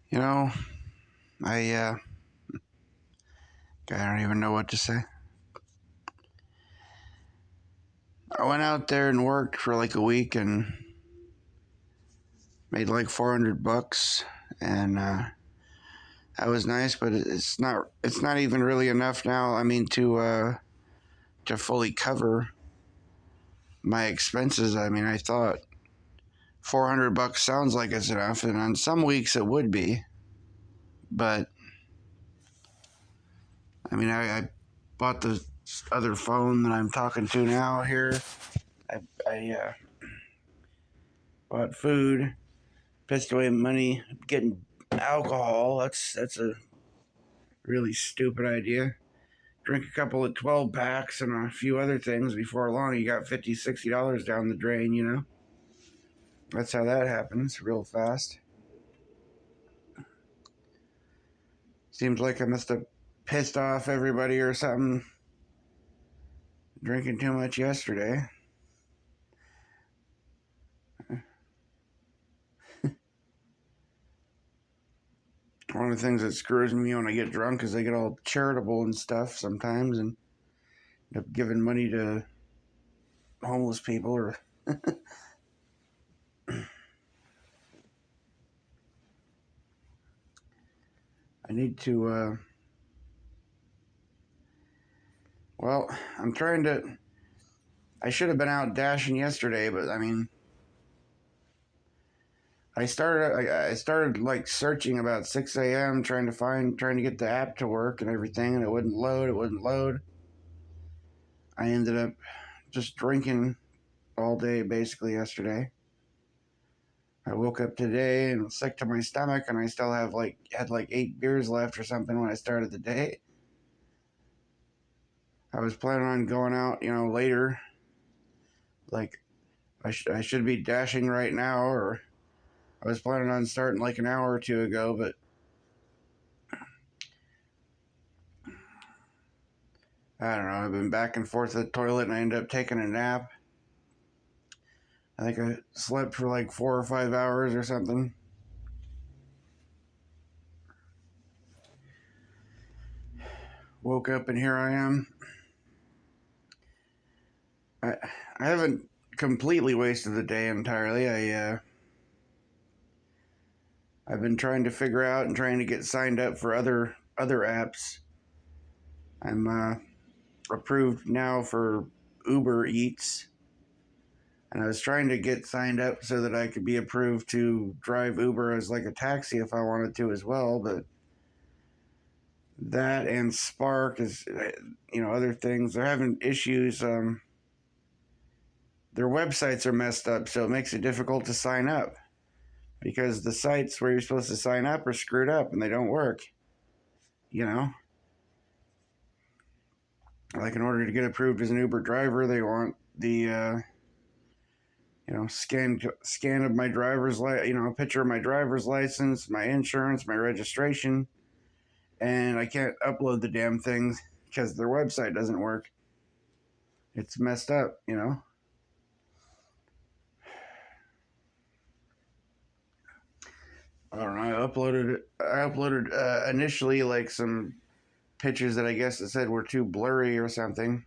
You know, I I don't even know what to say. I went out there and worked for like a week and made like $400, and that was nice. But it's not even really enough now. I mean to fully cover my expenses. I mean, I thought $400 sounds like it's enough, and on some weeks it would be, but I mean I bought the other phone that I'm talking to now here. I bought food, pissed away money getting alcohol. That's a really stupid idea. Drink a couple of 12 packs and a few other things before long. You got $50, $60 down the drain, you know? That's how that happens real fast. Seems like I must have pissed off everybody or something drinking too much yesterday. One of the things that screws me when I get drunk is I get all charitable and stuff sometimes and end up giving money to homeless people or I need to well, I'm trying to. I should have been out dashing yesterday, but I mean, I started like searching about 6 a.m. trying to get the app to work and everything, and it wouldn't load. It wouldn't load. I ended up just drinking all day basically yesterday. I woke up today and was sick to my stomach, and I still had like 8 beers left or something when I started the day. I was planning on going out, later. Like I should be dashing right now, or I was planning on starting like an hour or two ago, but I don't know. I've been back and forth to the toilet and I ended up taking a nap. I think I slept for like 4 or 5 hours or something. Woke up and here I am. I, I haven't completely wasted the day entirely. I've been trying to figure out and trying to get signed up for other apps. I'm approved now for Uber Eats, and I was trying to get signed up so that I could be approved to drive Uber as like a taxi if I wanted to as well. But that and Spark is, other things. They're having issues. Their websites are messed up, so it makes it difficult to sign up because the sites where you're supposed to sign up are screwed up and they don't work. You know, like in order to get approved as an Uber driver, they want the scan of my a picture of my driver's license, my insurance, my registration, and I can't upload the damn things because their website doesn't work. It's messed up. I don't know. I uploaded initially like some pictures that I guess it said were too blurry or something.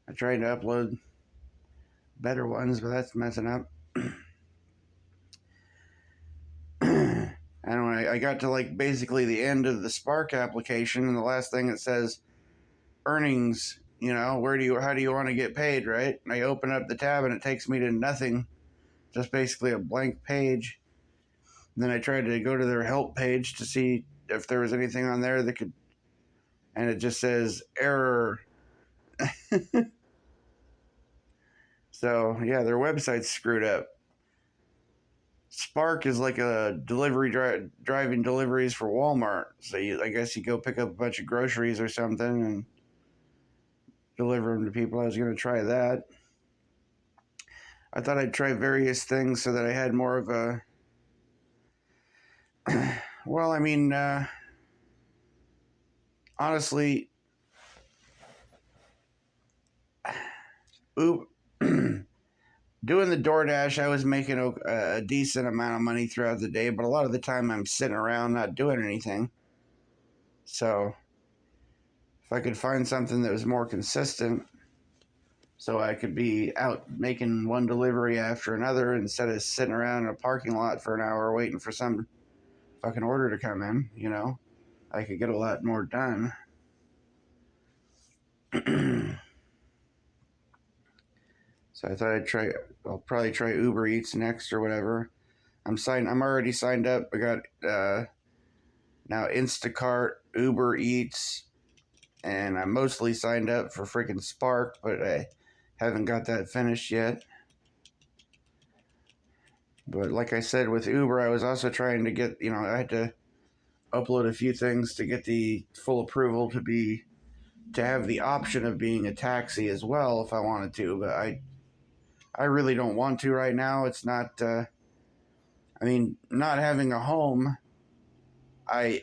I tried to upload better ones, but that's messing up. And when I got to like basically the end of the Spark application, and the last thing it says earnings. How do you want to get paid, right? And I open up the tab and it takes me to nothing, just basically a blank page. And then I tried to go to their help page to see if there was anything on there that could, and it just says error. So yeah, their website's screwed up. Spark is like a driving deliveries for Walmart. So I guess you go pick up a bunch of groceries or something and deliver them to people. I was going to try that. I thought I'd try various things so that I had more of a. Well, I mean, honestly, doing the DoorDash, I was making a decent amount of money throughout the day, but a lot of the time I'm sitting around not doing anything. So if I could find something that was more consistent, so I could be out making one delivery after another instead of sitting around in a parking lot for an hour waiting for some fucking order to come in, I could get a lot more done. So I thought I'll probably try Uber Eats next or whatever. I'm already signed up. I got now Instacart, Uber Eats, and I'm mostly signed up for freaking Spark, but I haven't got that finished yet. But like I said, with Uber, I was also trying to get, I had to upload a few things to get the full approval to have the option of being a taxi as well if I wanted to, but I really don't want to right now. It's not not having a home, I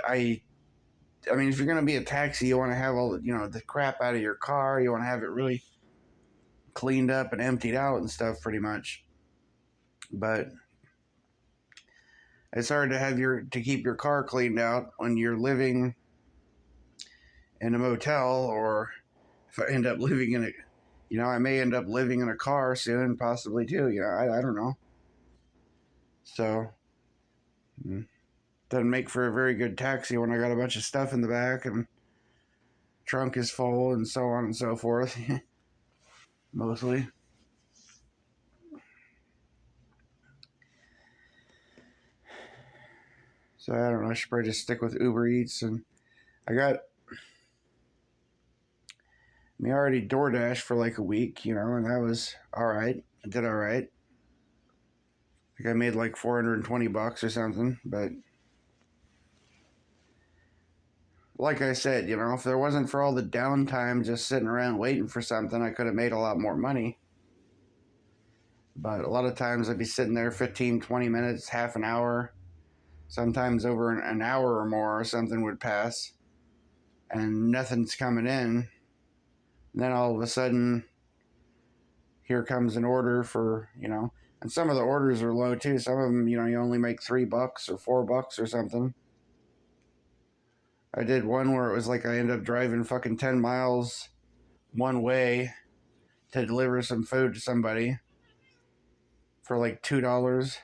mean, if you're going to be a taxi, you want to have all the crap out of your car. You want to have it really cleaned up and emptied out and stuff, pretty much. But it's hard to keep your car cleaned out when you're living in a motel, or if I end up living in I may end up living in a car soon, possibly too. I don't know. So, doesn't make for a very good taxi when I got a bunch of stuff in the back and trunk is full and so on and so forth. Mostly. So I don't know. I should probably just stick with Uber Eats. And I already DoorDash for like a week, and that was all right. I did all right. I think I made like $420 or something. But like I said, if there wasn't for all the downtime just sitting around waiting for something, I could have made a lot more money. But a lot of times I'd be sitting there 15, 20 minutes, half an hour, sometimes over an hour or more, or something would pass, and nothing's coming in. And then all of a sudden, here comes an order for, and some of the orders are low too. Some of them, you only make $3 or $4 or something. I did one where it was like I ended up driving fucking 10 miles one way to deliver some food to somebody for like $2.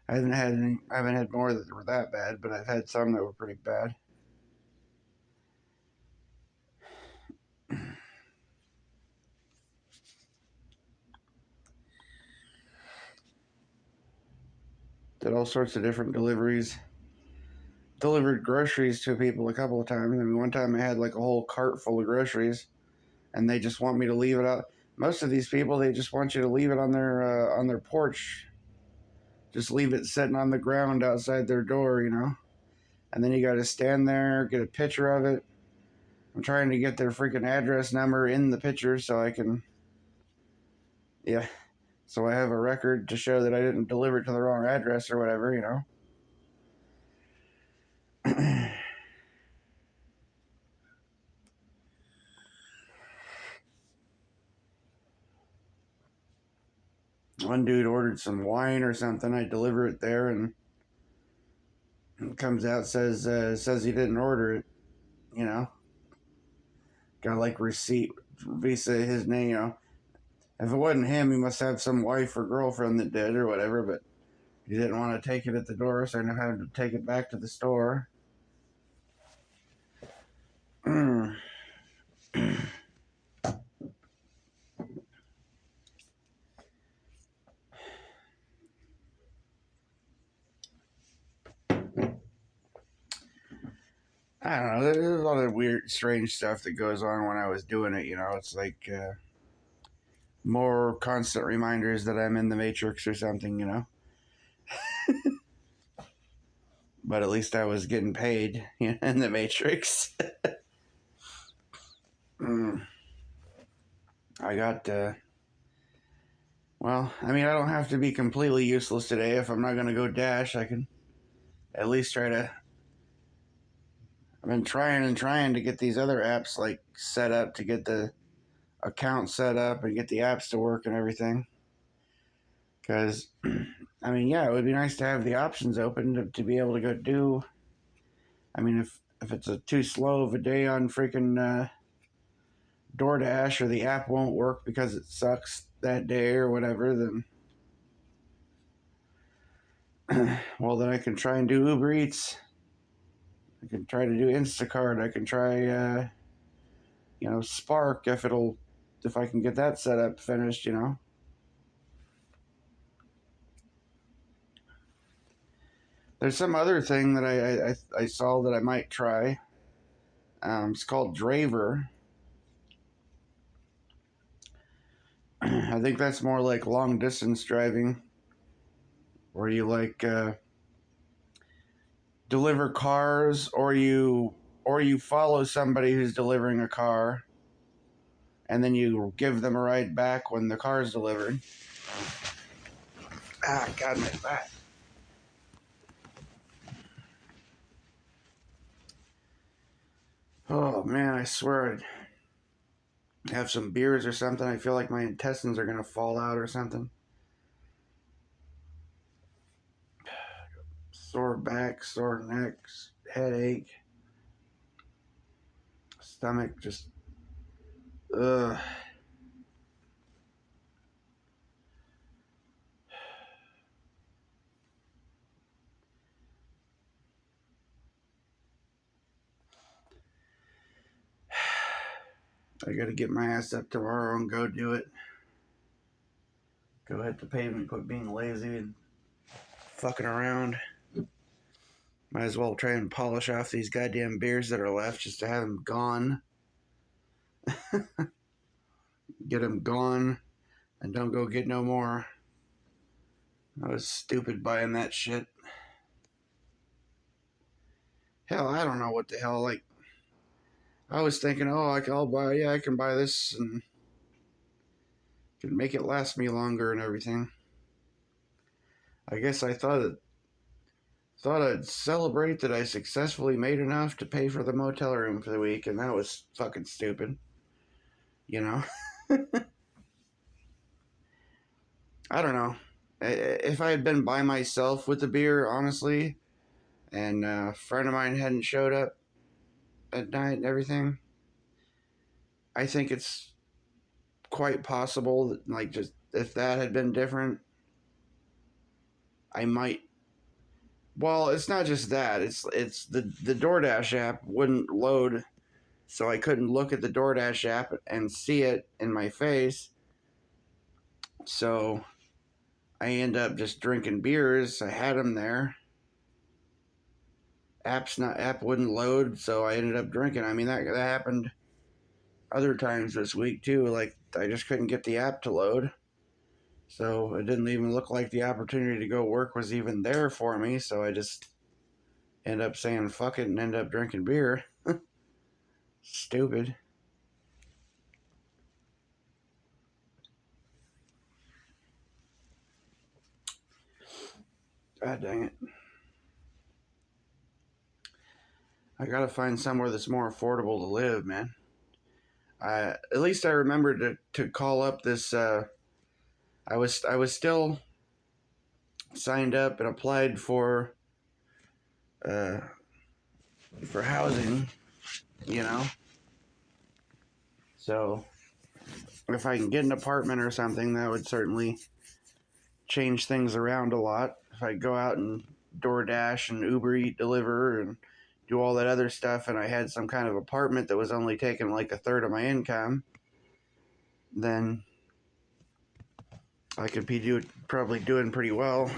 I I haven't had more that were that bad, but I've had some that were pretty bad. Did all sorts of different deliveries. Delivered groceries to people a couple of times. I mean, one time I had like a whole cart full of groceries, and they just want me to leave it out. Most of these people, they just want you to leave it on their porch. Just leave it sitting on the ground outside their door, And then you got to stand there, get a picture of it. I'm trying to get their freaking address number in the picture so I can, yeah, so I have a record to show that I didn't deliver it to the wrong address or whatever. One dude ordered some wine or something. I deliver it there, and it comes out says he didn't order it. You know, got like receipt, Visa, his name. If it wasn't him, he must have some wife or girlfriend that did or whatever. But he didn't want to take it at the door, so I ended up having to take it back to the store. I don't know. There's a lot of weird, strange stuff that goes on when I was doing it. It's like more constant reminders that I'm in the Matrix or something. But at least I was getting paid in the Matrix. I got Well, I mean, I don't have to be completely useless today. If I'm not going to go Dash, I can at least try to. I've been trying and trying to get these other apps like set up to get the account set up and get the apps to work and everything. Because, I mean, yeah, it would be nice to have the options open to be able to go do. I mean, if it's a too slow of a day on freaking DoorDash or the app won't work because it sucks that day or whatever, then well, then I can try and do Uber Eats. I can try to do Instacart. I can try, Spark if I can get that set up finished. There's some other thing that I saw that I might try. It's called Draver. I think that's more like long distance driving, where you like deliver cars, or you follow somebody who's delivering a car, and then you give them a ride back when the car is delivered. Ah, God, my back. Oh man, I swear I'd have some beers or something. I feel like my intestines are gonna fall out or something. Sore back, sore neck, headache, stomach, just ugh. I gotta get my ass up tomorrow and go do it. Go hit the pavement, quit being lazy and fucking around. Might as well try and polish off these goddamn beers that are left just to have them gone. Get them gone and don't go get no more. I was stupid buying that shit. Hell, I don't know what the hell. Like, I was thinking, oh, I can buy this and can make it last me longer and everything. I guess I thought I'd celebrate that I successfully made enough to pay for the motel room for the week, and that was fucking stupid. You know? I don't know. If I had been by myself with the beer, honestly, and a friend of mine hadn't showed up at night and everything, I think it's quite possible that, like, just if that had been different, I might. Well, it's not just that. It's the DoorDash app wouldn't load, so I couldn't look at the DoorDash app and see it in my face. So I end up just drinking beers. I had them there. App wouldn't load, so I ended up drinking. I mean, that happened other times this week too. Like, I just couldn't get the app to load, so it didn't even look like the opportunity to go work was even there for me. So I just end up saying fuck it and end up drinking beer. Stupid. God dang it. I gotta find somewhere that's more affordable to live, man. At least I remembered to call up this. I was still signed up and applied uh, for housing, you know. So if I can get an apartment or something, that would certainly change things around a lot. If I go out and DoorDash and Uber Eat deliver and do all that other stuff, and I had some kind of apartment that was only taking like a third of my income, then I could be probably doing pretty well.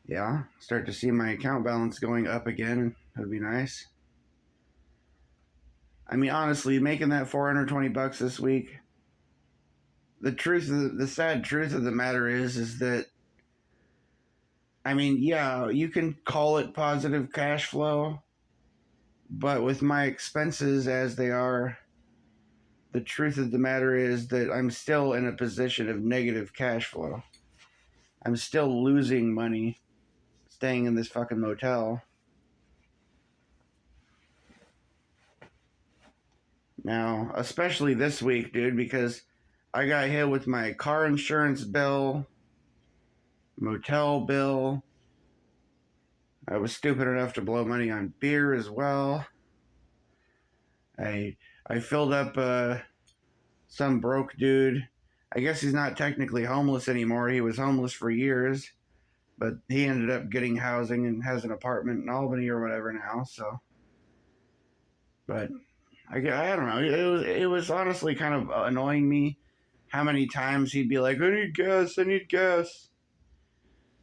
Yeah, start to see my account balance going up again. That'd be nice. I mean, honestly, making that $420 this week. The sad truth of the matter is that, I mean, yeah, you can call it positive cash flow, But with my expenses as they are, the truth of the matter is that I'm still in a position of negative cash flow. I'm still losing money staying in this fucking motel. Now, especially this week, dude, because I got hit with my car insurance bill, motel bill. I was stupid enough to blow money on beer as well. I I filled up some broke dude. I guess he's not technically homeless anymore. He was homeless for years, but he ended up getting housing and has an apartment in Albany or whatever now. So, but I don't know. It was honestly kind of annoying me how many times he'd be like, "I need gas, I need gas,"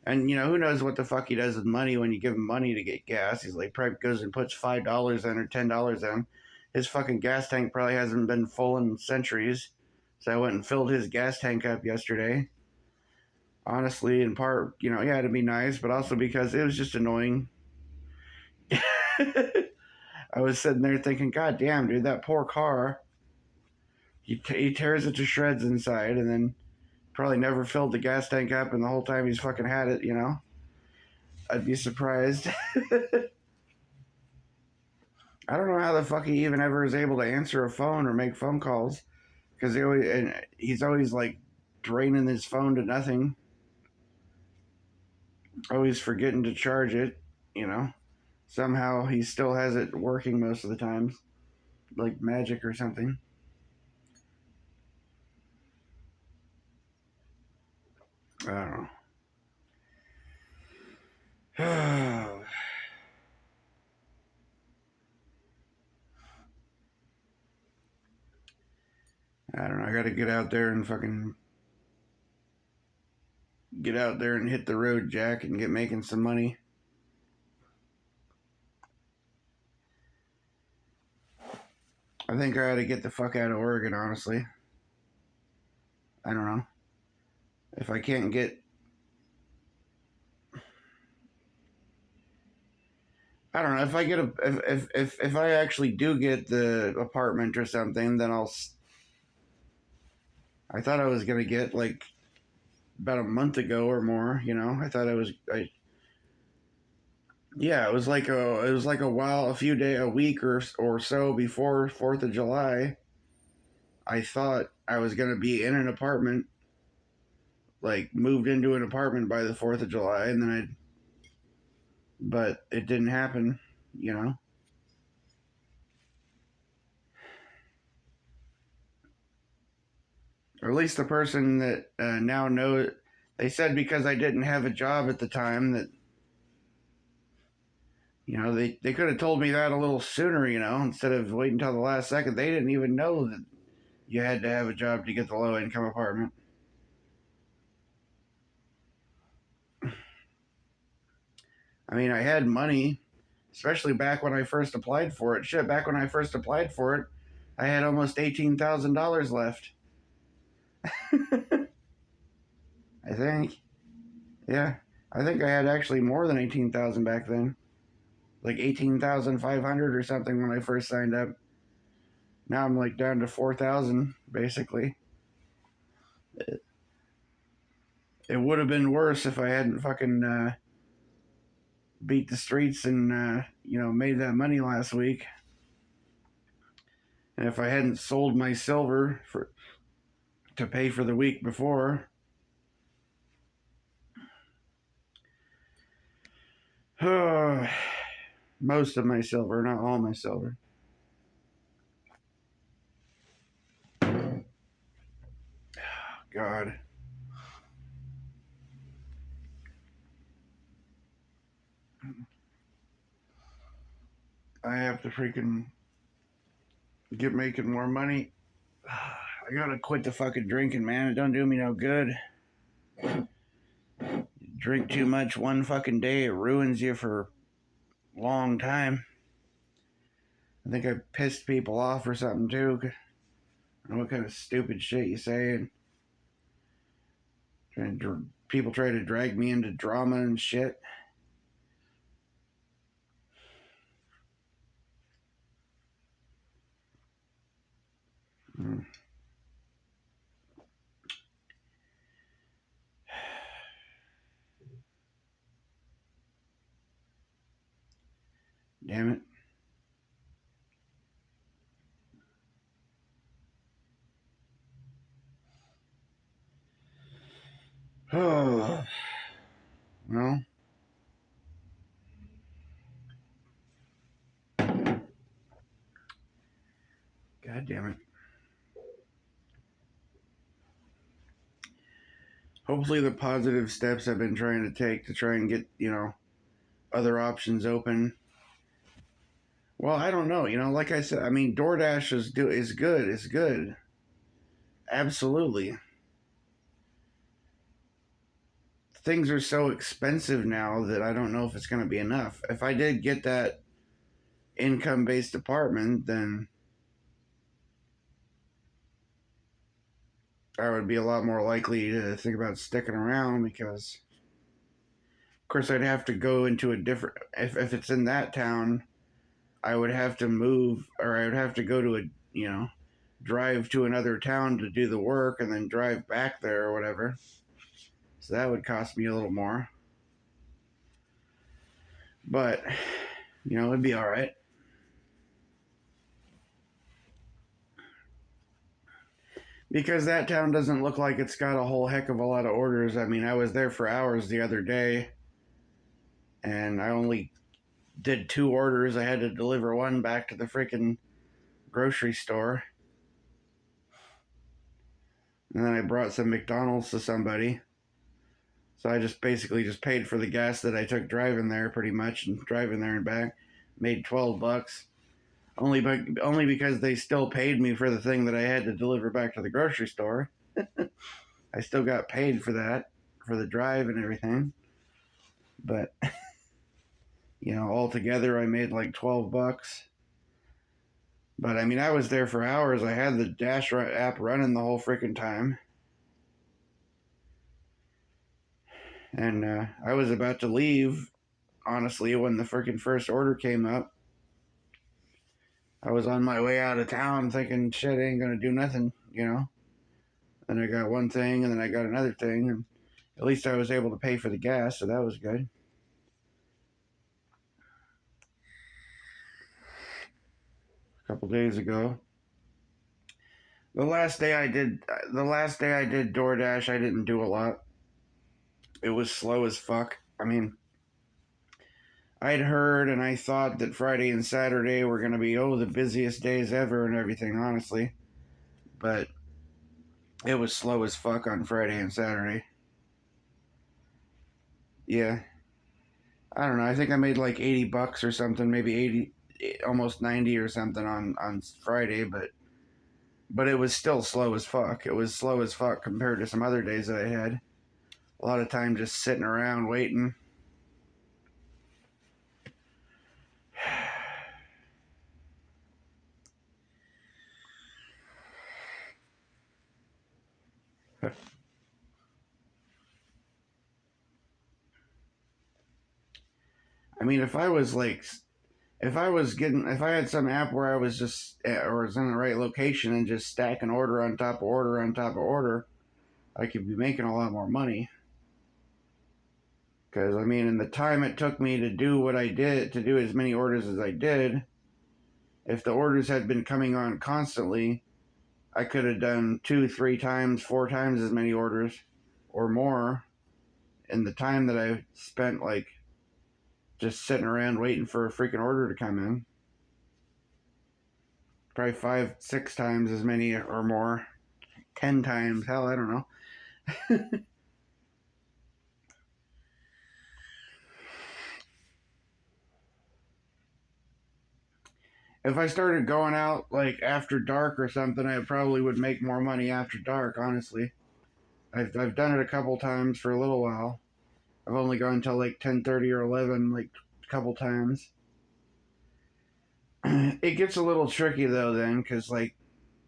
and who knows what the fuck he does with money when you give him money to get gas. He's like probably goes and puts $5 in or $10 in. His fucking gas tank probably hasn't been full in centuries. So I went and filled his gas tank up yesterday. Honestly, in part, yeah, to be nice, but also because it was just annoying. I was sitting there thinking, God damn, dude, that poor car. He tears it to shreds inside and then probably never filled the gas tank up, and the whole time he's fucking had it. I'd be surprised. I don't know how the fuck he even ever is able to answer a phone or make phone calls, because he's always like draining his phone to nothing, always forgetting to charge it. You know, somehow he still has it working most of the times, like magic or something. I don't know. I don't know. I got to get out there and fucking get out there and hit the road, Jack, and get making some money. I think I ought to get the fuck out of Oregon, honestly. I don't know. If I can't get. I don't know. If I get a. If I actually do get the apartment or something, then I'll. I thought I was going to get like about a month ago or more, I thought I was. Yeah, it was like a while, a week or so before 4th of July. I thought I was going to be in an apartment, like moved into an apartment by the 4th of July, and then but it didn't happen, you know. Or at least the person that now knows. They said because I didn't have a job at the time that they could have told me that a little sooner, instead of waiting until the last second. They didn't even know that you had to have a job to get the low income apartment. I mean, I had money, especially back when I first applied for it. Shit, back when I first applied for it, I had almost $18,000 left. I think. Yeah. I think I had actually more than 18,000 back then. Like 18,500 or something when I first signed up. Now I'm like down to 4,000 basically. It would have been worse if I hadn't fucking beat the streets and made that money last week. And if I hadn't sold my silver to pay for the week before. Most of my silver, not all my silver. God. I have to freaking get making more money. I gotta quit the fucking drinking, man. It don't do me no good. Drink too much one fucking day, it ruins you for a long time. I think I pissed people off or something too. I don't know what kind of stupid shit you say. People try to drag me into drama and shit. Damn it. Oh, well, god damn it. Hopefully, the positive steps I've been trying to take to try and get, other options open. Well, I don't know. Like I said, I mean, DoorDash is good. It's good. Absolutely. Things are so expensive now that I don't know if it's going to be enough. If I did get that income based apartment, then I would be a lot more likely to think about sticking around because, of course, I'd have to go into a different. If it's in that town, I would have to move, or I would have to go to drive to another town to do the work and then drive back there or whatever. So that would cost me a little more. But, it'd be all right. Because that town doesn't look like it's got a whole heck of a lot of orders. I mean, I was there for hours the other day, and I only did 2 orders. I had to deliver one back to the freaking grocery store. And then I brought some McDonald's to somebody. So I just basically just paid for the gas that I took driving there pretty much, and driving there and back. Made $12. Only because they still paid me for the thing that I had to deliver back to the grocery store. I still got paid for that, for the drive and everything. But altogether I made like $12. But I mean, I was there for hours. I had the Dash app running the whole freaking time. And I was about to leave, honestly, when the freaking first order came up. I was on my way out of town thinking, shit, ain't gonna do nothing, Then I got one thing, and then I got another thing, and at least I was able to pay for the gas, so that was good. A couple days ago. The last day I did DoorDash, I didn't do a lot. It was slow as fuck. I mean, I'd heard and I thought that Friday and Saturday were going to be, the busiest days ever and everything, honestly. But it was slow as fuck on Friday and Saturday. Yeah. I don't know. I think I made like $80 or something, maybe 80, almost 90 or something on Friday, but it was still slow as fuck. It was slow as fuck compared to some other days that I had. A lot of time just sitting around waiting. I mean, if I had some app where I was just, or was in the right location and just stacking order on top of order on top of order, I could be making a lot more money. Because, I mean, in the time it took me to do what I did, to do as many orders as I did, if the orders had been coming on constantly, I could have done 2, 3 times, 4 times as many orders or more in the time that I spent, like, just sitting around waiting for a freaking order to come in. Probably 5, 6 times as many or more. 10 times. Hell, I don't know. If I started going out like after dark or something, I probably would make more money after dark, honestly. I've done it a couple times for a little while. I've only gone until like 10:30 or 11 like a couple times. It gets a little tricky though then cuz like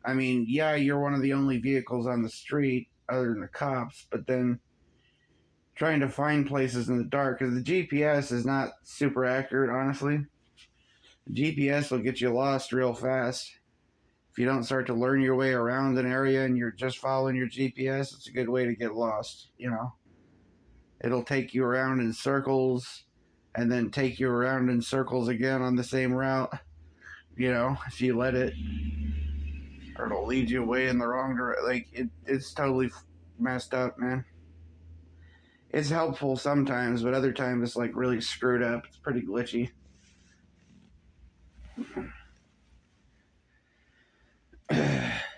I mean, yeah, you're one of the only vehicles on the street other than the cops, but then trying to find places in the dark cuz the GPS is not super accurate, honestly. The GPS will get you lost real fast. If you don't start to learn your way around an area and you're just following your GPS, it's a good way to get lost, you know. It'll take you around in circles and then take you around in circles again on the same route, you know, if you let it. Or it'll lead you away in the wrong direction. Like, it's totally messed up, man. It's helpful sometimes, but other times it's like really screwed up. It's pretty glitchy.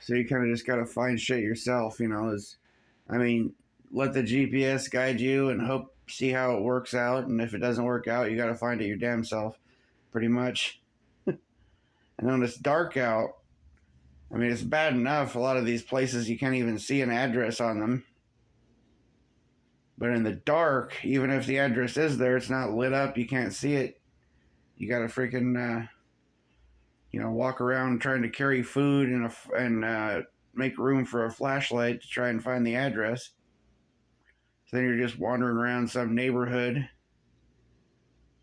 So you kind of just gotta find shit yourself, you know. I mean, let the GPS guide you and hope, see how it works out. And if it doesn't work out, you gotta find it your damn self, pretty much. And when it's dark out, I mean, it's bad enough. A lot of these places you can't even see an address on them. But in the dark, even if the address is there, it's not lit up. You can't see it. You gotta freaking, walk around trying to carry food and make room for a flashlight to try and find the address. So then you're just wandering around some neighborhood.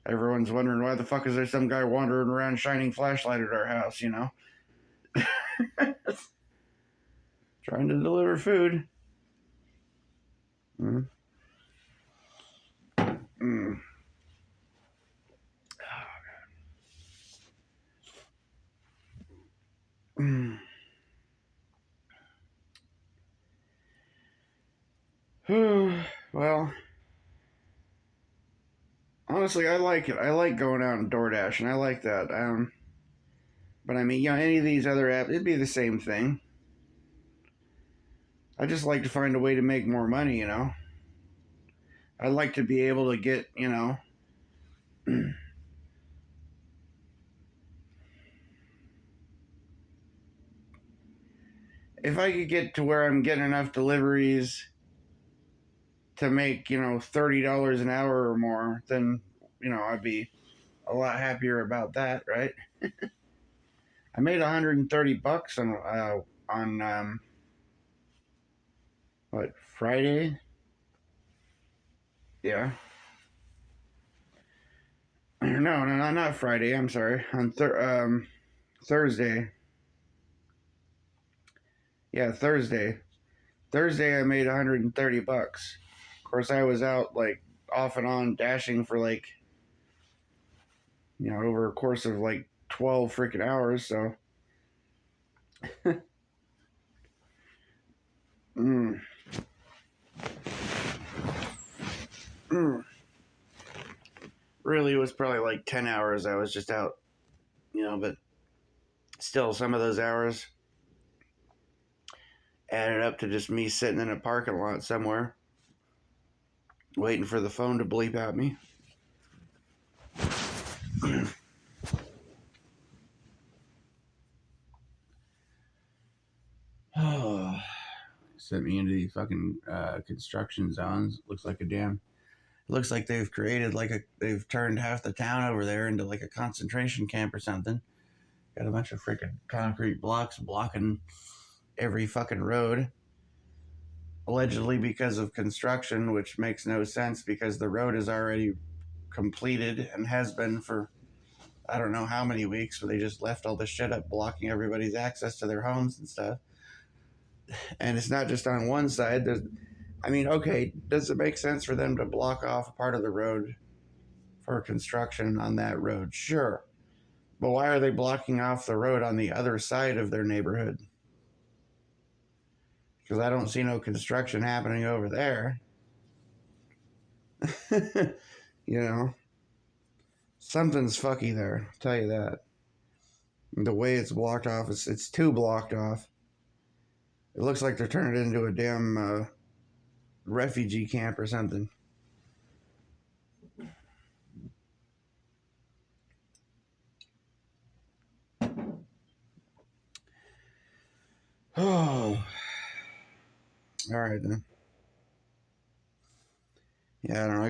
Everyone's wondering why the fuck is there some guy wandering around shining flashlight at our house, you know? Trying to deliver food. Mm. Mm. Mm. Well, honestly, I like it. I like going out and DoorDash, and I like that. But I mean, any of these other apps, it'd be the same thing. I just like to find a way to make more money, you know? I'd like to be able to get, if I could get to where I'm getting enough deliveries to make, $30 an hour or more, then, I'd be a lot happier about that, right? I made $130 on what, Friday? Yeah. No, not Friday. I'm sorry. On Thursday. Yeah, Thursday. Thursday I made $130. Of course, I was out like off and on dashing for like, over a course of like 12 freaking hours. So, mm, mm, really, it was probably like 10 hours. I was just out, but still, some of those hours added up to just me sitting in a parking lot somewhere, waiting for the phone to bleep at me. Oh, sent me into these fucking construction zones. Looks like they've created they've turned half the town over there into like a concentration camp or something. Got a bunch of freaking concrete blocks blocking every fucking road. Allegedly because of construction, which makes no sense because the road is already completed and has been for I don't know how many weeks, but they just left all this shit up blocking everybody's access to their homes and stuff. And it's not just on one side. Okay, does it make sense for them to block off a part of the road for construction on that road? Sure. But why are they blocking off the road on the other side of their neighborhood? Because I don't see no construction happening over there. Something's fucky there, I'll tell you that. The way it's blocked off, it's too blocked off. It looks like they're turning it into a damn refugee camp or something. Oh, all right then. Yeah, I don't know.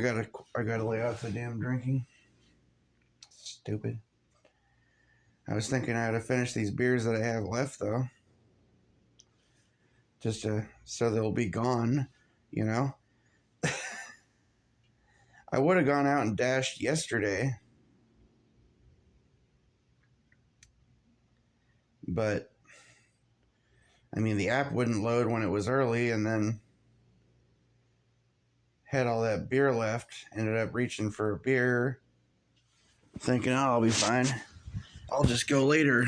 I gotta lay off the damn drinking. Stupid. I was thinking I had to finish these beers that I have left though, so they'll be gone. You know. I would have gone out and dashed yesterday, but I mean, the app wouldn't load when it was early, and then had all that beer left. Ended up reaching for a beer, thinking, oh, I'll be fine. I'll just go later.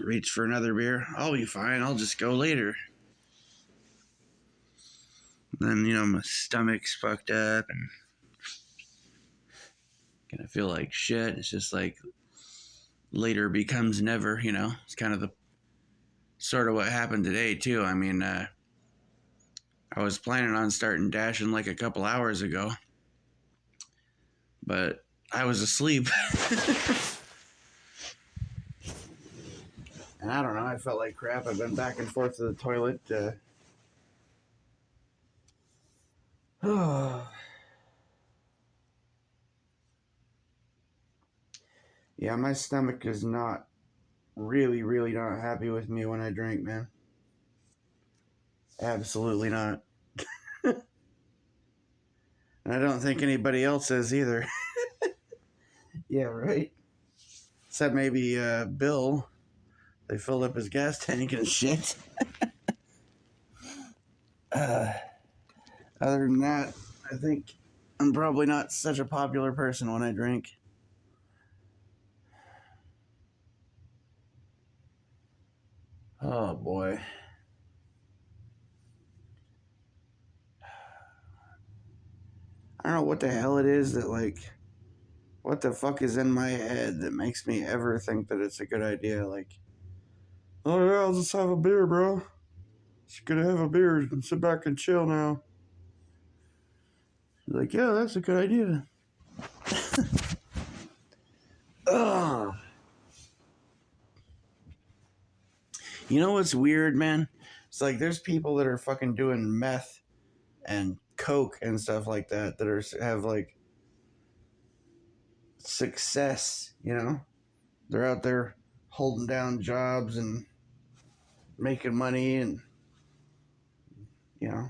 Reach for another beer. I'll be fine. I'll just go later. Then, my stomach's fucked up and gonna feel like shit. It's just like later becomes never, It's kind of the sort of what happened today, too. I mean, I was planning on starting dashing like a couple hours ago, but I was asleep. And I don't know, I felt like crap. I've been back and forth to the toilet. Yeah, my stomach is not really, really not happy with me when I drink, man. Absolutely not. And I don't think anybody else is either. Yeah, right? Except maybe Bill. They filled up his gas tank and shit. Other than that, I think I'm probably not such a popular person when I drink. Oh boy. I don't know what the hell it is that, like, what the fuck is in my head that makes me ever think that it's a good idea. Like, oh yeah, I'll just have a beer, bro. Just gonna have a beer and sit back and chill now. Like, yeah, that's a good idea. Ugh. You know what's weird, man? It's like there's people that are fucking doing meth and coke and stuff like that have like success. They're out there holding down jobs and making money and you know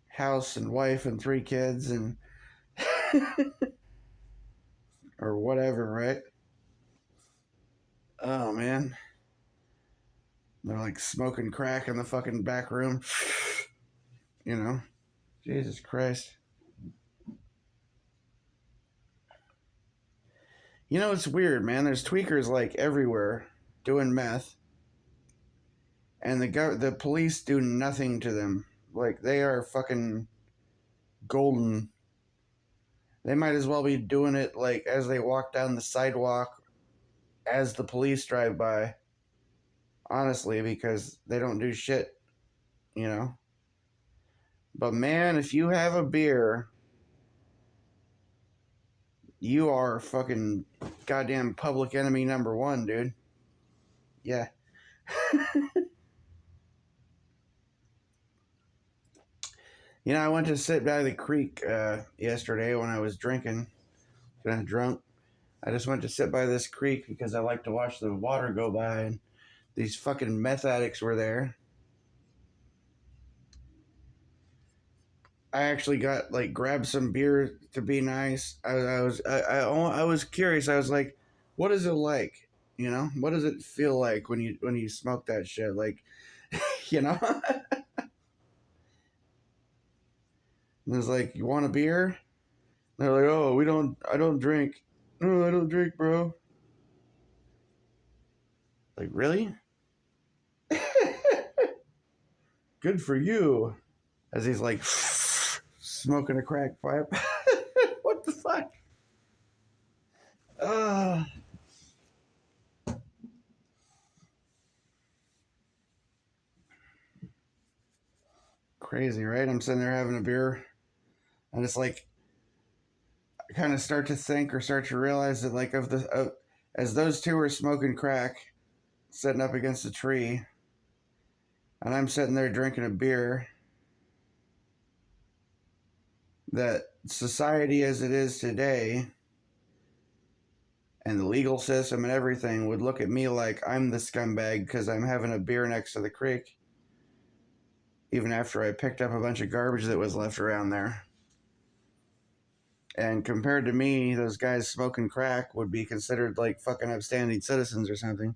house and wife and 3 kids and or whatever, right? Oh man, they're like smoking crack in the fucking back room. Jesus Christ. It's weird, man. There's tweakers like everywhere doing meth, and the police do nothing to them. Like they are fucking golden. They might as well be doing it like as they walk down the sidewalk as the police drive by. Honestly, because they don't do shit, you know. But man, if you have a beer, you are fucking goddamn public enemy number one, dude. Yeah. I went to sit by the creek yesterday when I was drinking, kind of drunk. I just went to sit by this creek because I like to watch the water go by, and these fucking meth addicts were there. I actually got like grabbed some beer to be nice. I was curious. I was like, what is it like? What does it feel like when you smoke that shit? Like, you know. And it was like, you want a beer? And they're like, oh, I don't drink. No, I don't drink, bro. Like, really? Good for you. As he's like smoking a crack pipe. What the fuck? Uh, Crazy, right? I'm sitting there having a beer, and it's like I kind of start to think or start to realize that like as those two were smoking crack, sitting up against a tree, and I'm sitting there drinking a beer, that society as it is today and the legal system and everything would look at me like I'm the scumbag because I'm having a beer next to the creek, even after I picked up a bunch of garbage that was left around there. And compared to me, those guys smoking crack would be considered like fucking upstanding citizens or something.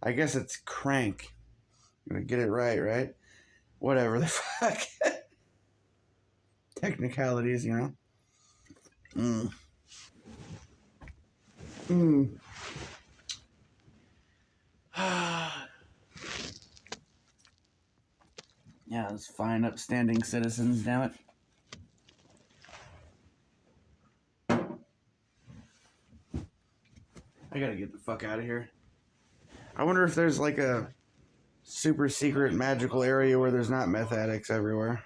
I guess it's crank. I'm gonna get it right, right? Whatever the fuck. Technicalities, you know? Mm. Mm. Yeah, those fine, upstanding citizens, damn it. I gotta get the fuck out of here. I wonder if there's like a super secret magical area where there's not meth addicts everywhere.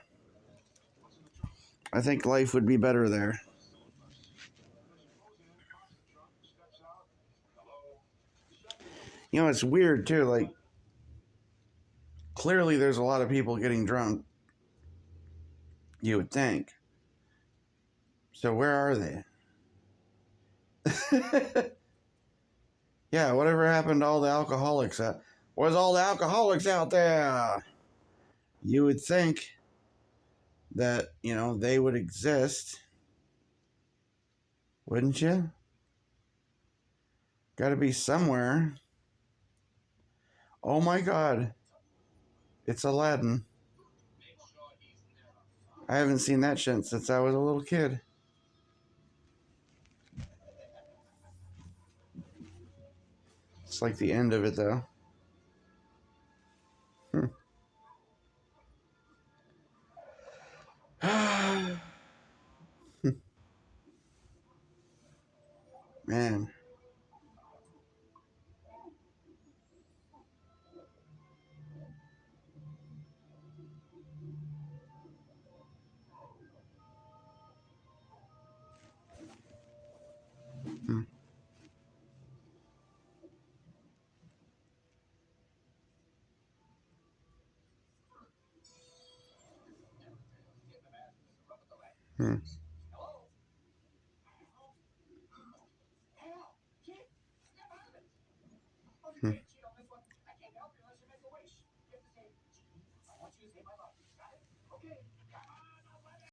I think life would be better there. You know, it's weird too. Like, clearly there's a lot of people getting drunk, you would think. So, where are they? Yeah, whatever happened to all the alcoholics? Where's all the alcoholics out there? You would think that, you know, they would exist, wouldn't you? Gotta be somewhere. Oh my god, it's Aladdin. I haven't seen that shit since I was a little kid. It's like the end of it, though. Man. Hmm. Hmm. Hmm.